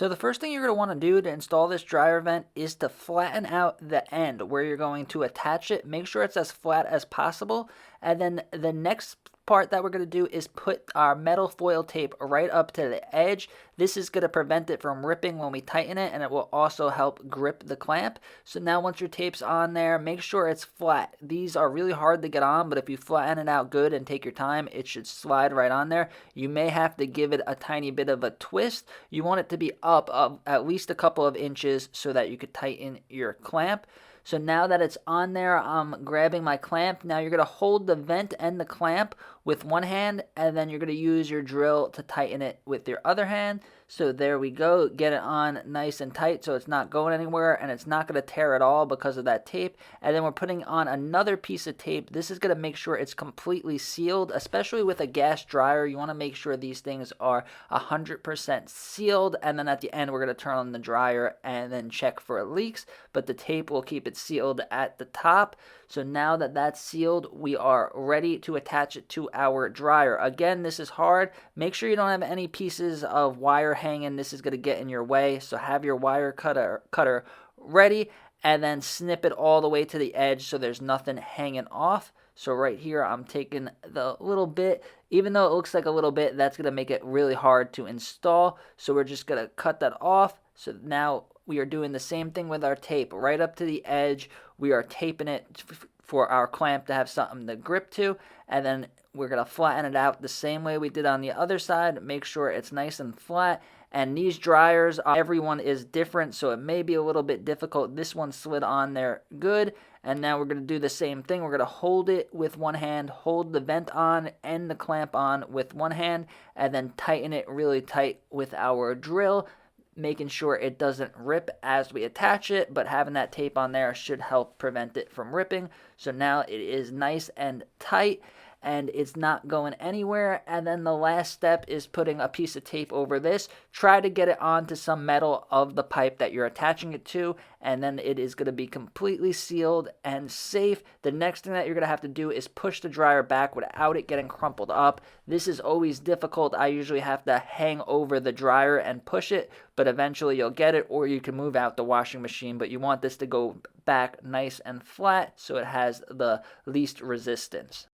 So the first thing you're going to want to do to install this dryer vent is to flatten out the end where you're going to attach it. Make sure it's as flat as possible. And then the next part that we're going to do is put our metal foil tape right up to the edge. This is going to prevent it from ripping when we tighten it, and it will also help grip the clamp. So now once your tape's on there, make sure it's flat. These are really hard to get on, but if you flatten it out good and take your time, it should slide right on there. You may have to give it a tiny bit of a twist. You want it to be up at least a couple of inches so that you could tighten your clamp. So now that it's on there, I'm grabbing my clamp. Now you're going to hold the vent and the clamp with one hand, and then you're going to use your drill to tighten it with your other hand. So there we go. Get it on nice and tight so it's not going anywhere, and it's not going to tear at all because of that tape. And then we're putting on another piece of tape. This is going to make sure it's completely sealed, especially with a gas dryer. You want to make sure these things are 100% sealed, and then at the end we're going to turn on the dryer and then check for leaks, but the tape will keep it sealed at the top. So now that that's sealed, we are ready to attach it to our dryer. Again, this is hard. Make sure you don't have any pieces of wire hanging. This is going to get in your way. So have your wire cutter ready, and then snip it all the way to the edge so there's nothing hanging off. So right here, I'm taking the little bit. Even though it looks like a little bit, that's going to make it really hard to install. So we're just going to cut that off. So now we are doing the same thing with our tape. Right up to the edge, we are taping it for our clamp to have something to grip to. And then we're going to flatten it out the same way we did on the other side. Make sure it's nice and flat. And these dryers, everyone is different, so it may be a little bit difficult. This one slid on there good. And now we're going to do the same thing. We're going to hold it with one hand, hold the vent on and the clamp on with one hand, and then tighten it really tight with our drill, making sure it doesn't rip as we attach it, but having that tape on there should help prevent it from ripping. So now it is nice and tight, and it's not going anywhere. And then the last step is putting a piece of tape over this. Try to get it onto some metal of the pipe that you're attaching it to, and then it is going to be completely sealed and safe. The next thing that you're going to have to do is push the dryer back without it getting crumpled up. This is always difficult. I usually have to hang over the dryer and push it, but eventually you'll get it, or you can move out the washing machine. But you want this to go back nice and flat so it has the least resistance.